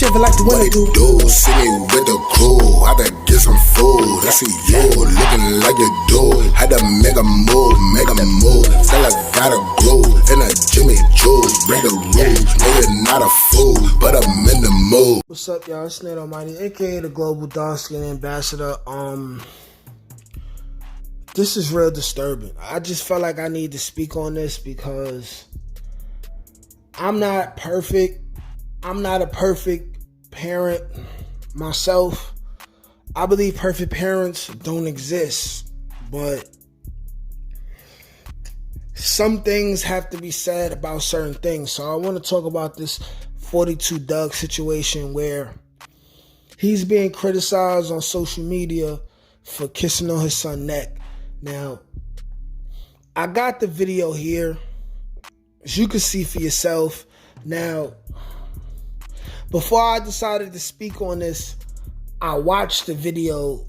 Shit like the winter do. See me with the crew, had to get some food. I see you looking like you do. Had to make a move. Still I gotta groove in a Jimmy Choo. Break the rules, no you're not a fool, but I'm in the mood. What's up, y'all? It's Nate Almighty, aka the Global Dark Skin Ambassador. This is real disturbing. I just felt like I need to speak on this because I'm not perfect. I'm not a perfect parent myself. I believe perfect parents don't exist, but some things have to be said about certain things. So I want to talk about this 42 Doug situation where he's being criticized on social media for kissing on his son's neck. Now, I got the video here, as you can see for yourself. Now, before I decided to speak on this, I watched the video.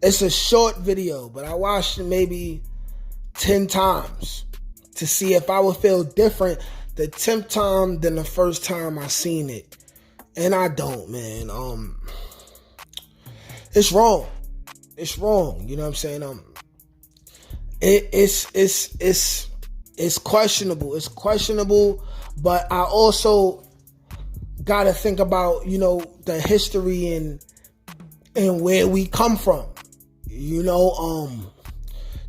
It's a short video, but I watched it maybe 10 times to see if I would feel different the 10th time than the first time I seen it. And I don't, man. It's wrong. It's wrong. You know what I'm saying? It's questionable. It's questionable, but I also gotta think about, the history and where we come from.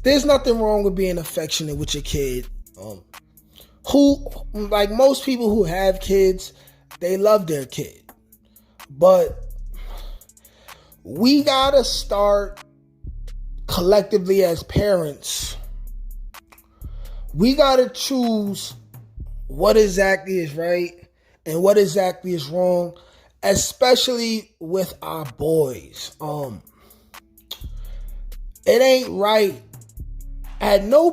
There's nothing wrong with being affectionate with your kid. Like most people who have kids, they love their kid. But we gotta start collectively as parents. We gotta choose what exactly is right and what exactly is wrong, especially with our boys. It ain't right.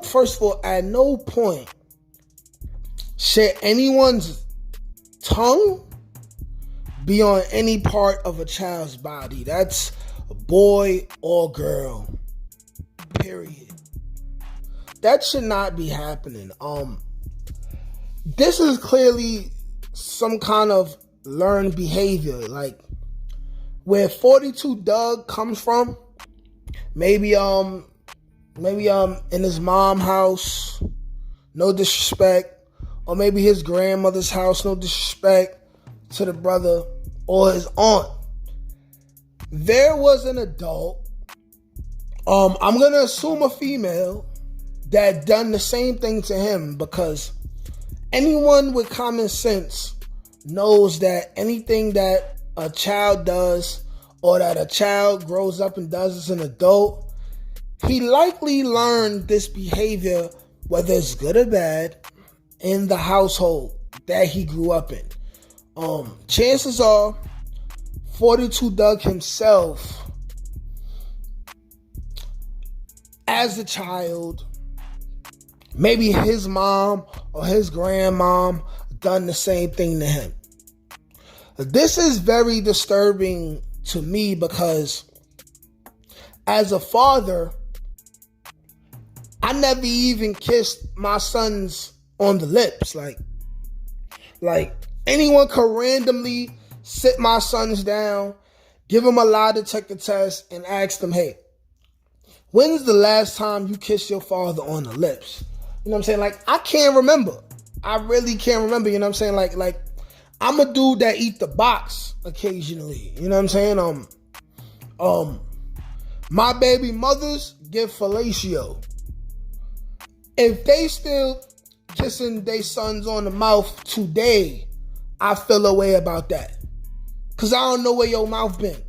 First of all, at no point should anyone's tongue be on any part of a child's body. That's a boy or girl. Period. That should not be happening. This is clearly some kind of learned behavior, like where 42 Doug comes from. Maybe in his mom's house, no disrespect, or maybe his grandmother's house, no disrespect to the brother, or his aunt. There was an adult, I'm gonna assume a female, that done the same thing to him, because anyone with common sense knows that anything that a child does or that a child grows up and does as an adult, he likely learned this behavior, whether it's good or bad, in the household that he grew up in. Chances are 42 Doug himself, as a child, maybe his mom or his grandmom done the same thing to him. This is very disturbing to me because as a father, I never even kissed my sons on the lips. Like anyone could randomly sit my sons down, give them a lie detector test, and ask them, hey, when's the last time you kissed your father on the lips? You know what I'm saying? Like, I can't remember. I really can't remember. You know what I'm saying? Like I'm a dude that eat the box occasionally. You know what I'm saying? My baby mothers get fellatio. If they still kissing their sons on the mouth today, I feel a way about that. Because I don't know where your mouth been.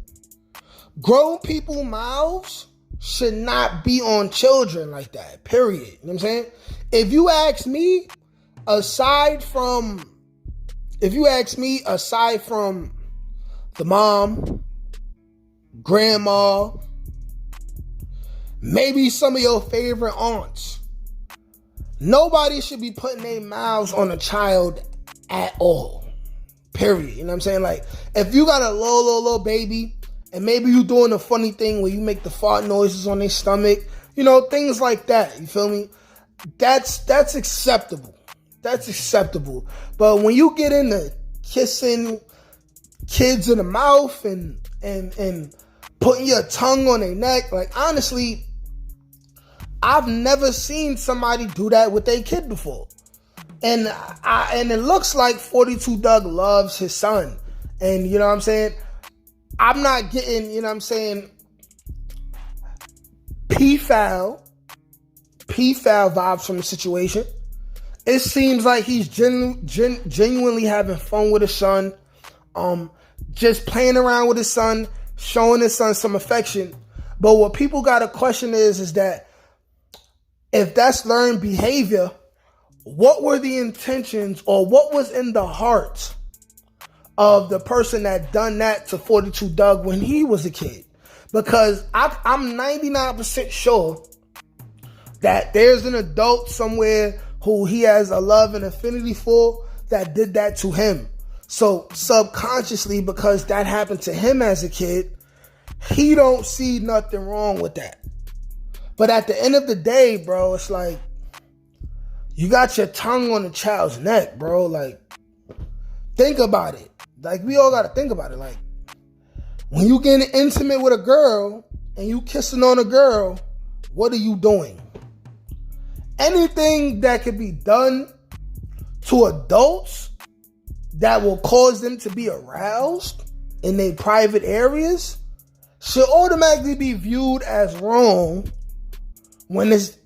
Grown people mouths should not be on children like that, period. You know what I'm saying? If you ask me, aside from the mom, grandma, maybe some of your favorite aunts, nobody should be putting their mouths on a child at all. Period. You know what I'm saying? Like, if you got a little baby, and maybe you doing a funny thing where you make the fart noises on their stomach, things like that. You feel me? That's acceptable. That's acceptable. But when you get into kissing kids in the mouth and putting your tongue on their neck, like, honestly, I've never seen somebody do that with their kid before. And it looks like 42 Doug loves his son. And you know what I'm saying? I'm not getting, you know what I'm saying, P-foul vibes from the situation. It seems like he's genuinely having fun with his son. Just playing around with his son, showing his son some affection. But what people got to question is that if that's learned behavior, what were the intentions or what was in the heart of the person that done that to 42 Doug when he was a kid? Because I'm 99% sure that there's an adult somewhere who he has a love and affinity for that did that to him. So subconsciously, because that happened to him as a kid, he don't see nothing wrong with that. But at the end of the day, bro, it's like, you got your tongue on the child's neck, bro. Like, think about it. Like, we all got to think about it. Like, when you getting intimate with a girl and you kissing on a girl, what are you doing? Anything that could be done to adults that will cause them to be aroused in their private areas should automatically be viewed as wrong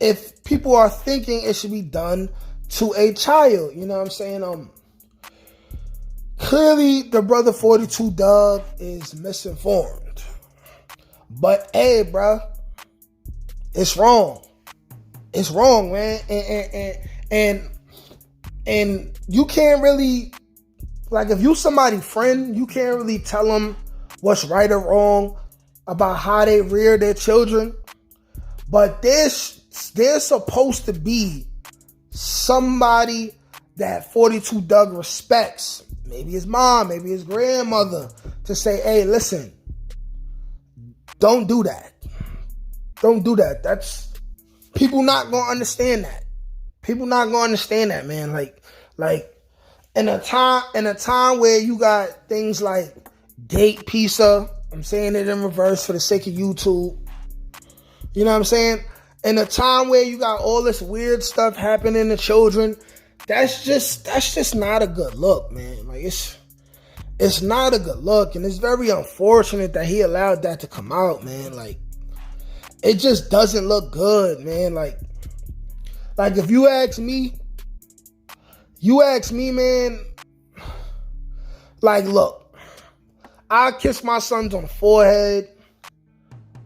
if people are thinking it should be done to a child. You know what I'm saying? Clearly, the brother 42 Doug is misinformed. But, hey, bro, it's wrong. It's wrong, man. And you can't really, like, if you somebody's friend, you can't really tell them what's right or wrong about how they rear their children. But there's supposed to be somebody that 42 Doug respects. Maybe his mom, maybe his grandmother, to say, hey, listen, don't do that. Don't do that. That's, people not going to understand that. People not going to understand that, man. Like in a time where you got things like gate pizza, I'm saying it in reverse for the sake of YouTube. You know what I'm saying? In a time where you got all this weird stuff happening to children, that's just not a good look, man. Like, it's not a good look, and it's very unfortunate that he allowed that to come out, man. Like, it just doesn't look good, man. Like if you ask me, man, like, look, I kiss my sons on the forehead,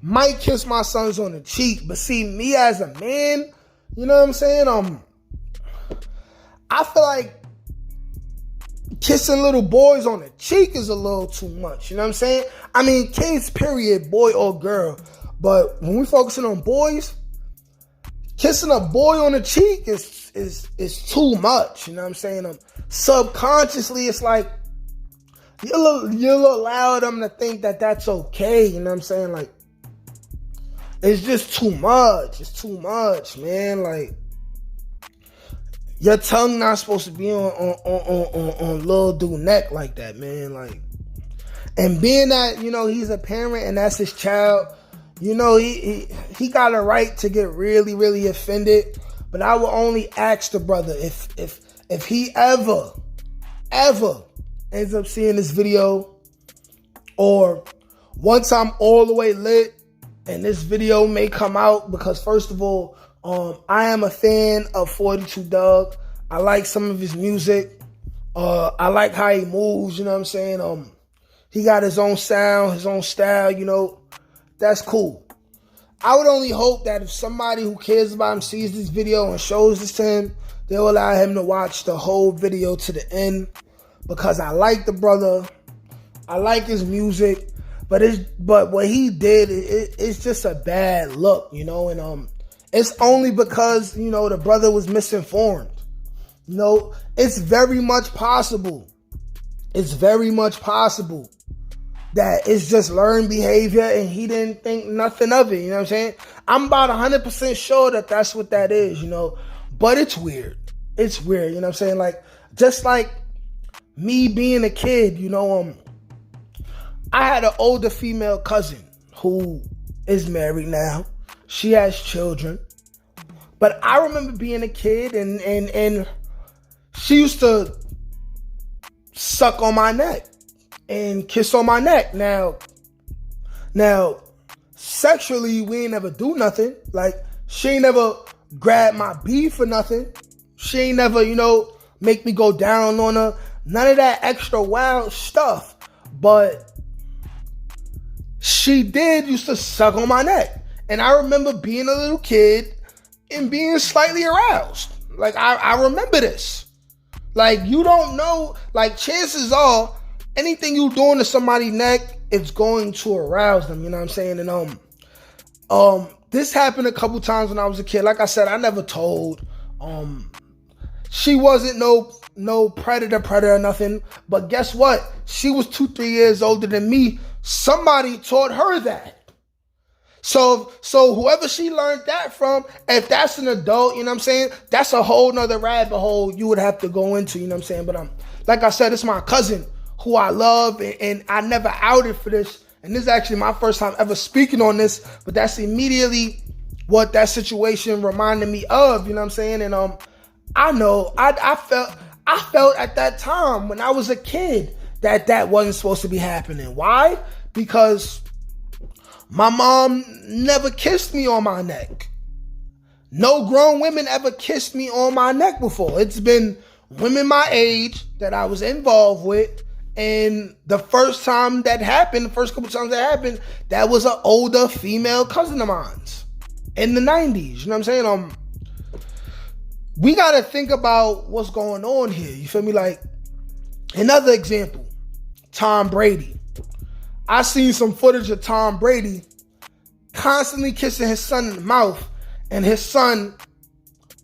might kiss my sons on the cheek, but see, me as a man, you know what I'm saying? I feel like kissing little boys on the cheek is a little too much, you know what I'm saying? I mean, kids, period, boy or girl. But when we're focusing on boys, kissing a boy on the cheek is too much, you know what I'm saying? Subconsciously, it's like, you'll allow them to think that that's okay, you know what I'm saying? Like, it's just too much. It's too much, man. Like, your tongue not supposed to be on little dude neck like that, man. Like, and being that, you know, he's a parent and that's his child, you know, he got a right to get really, really offended. But I will only ask the brother if he ever ends up seeing this video, or once I'm all the way lit and this video may come out, because first of all, I am a fan of 42 Doug. I like some of his music. I like how he moves, you know what I'm saying? He got his own sound, his own style, you know. That's cool. I would only hope that if somebody who cares about him sees this video and shows this to him, they'll allow him to watch the whole video to the end, because I like the brother. I like his music. But what he did, it's just a bad look, you know, and it's only because, you know, the brother was misinformed. You know, it's very much possible. It's very much possible that it's just learned behavior and he didn't think nothing of it, you know what I'm saying? I'm about 100% sure that that's what that is, you know, but it's weird. it's weird, you know what I'm saying? Like, just like me being a kid, I had an older female cousin who is married now. She has children. But I remember being a kid and she used to suck on my neck and kiss on my neck. Now, sexually, we ain't never do nothing. Like, she ain't never grab my beef or nothing. She ain't never, make me go down on her. None of that extra wild stuff. But she used to suck on my neck. And I remember being a little kid and being slightly aroused. Like, I remember this. Like, you don't know, like, chances are, anything you doing to somebody's neck, it's going to arouse them, you know what I'm saying? And this happened a couple times when I was a kid. Like I said, I never told. She wasn't no predator or nothing. But guess what? She was 2-3 years older than me. Somebody taught her that. So whoever she learned that from, if that's an adult, you know what I'm saying, that's a whole nother rabbit hole you would have to go into, you know what I'm saying? But like I said, it's my cousin who I love, and I never outed for this. And this is actually my first time ever speaking on this, but that's immediately what that situation reminded me of, you know what I'm saying? And I know I felt at that time when I was a kid that wasn't supposed to be happening. Why? Because my mom never kissed me on my neck. No grown women ever kissed me on my neck before. It's been women my age that I was involved with. And the first time that happened, the first couple times that happened, that was an older female cousin of mine's in the 90s. You know what I'm saying? We got to think about what's going on here. You feel me? Like, another example, Tom Brady. I seen some footage of Tom Brady constantly kissing his son in the mouth and his son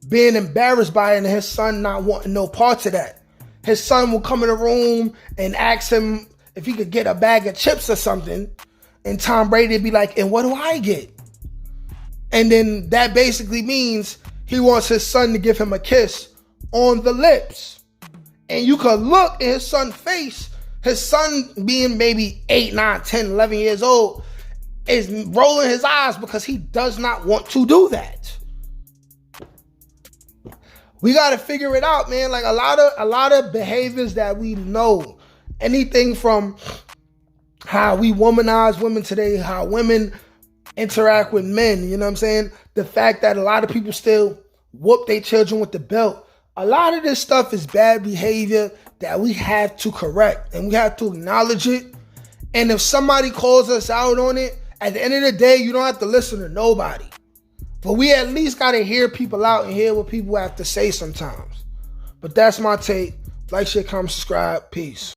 being embarrassed by it and his son not wanting no parts of that. His son will come in the room and ask him if he could get a bag of chips or something, and Tom Brady would be like, and what do I get? And then that basically means he wants his son to give him a kiss on the lips. And you could look in his son's face. His son, being maybe 8, 9, 10, 11 years old, is rolling his eyes because he does not want to do that. We got to figure it out, man. Like, a lot of behaviors that we know, anything from how we womanize women today, how women interact with men, you know what I'm saying? The fact that a lot of people still whoop their children with the belt. A lot of this stuff is bad behavior that we have to correct, and we have to acknowledge it. And if somebody calls us out on it, at the end of the day, you don't have to listen to nobody. But we at least got to hear people out and hear what people have to say sometimes. But that's my take. Like, share, comment, subscribe. Peace.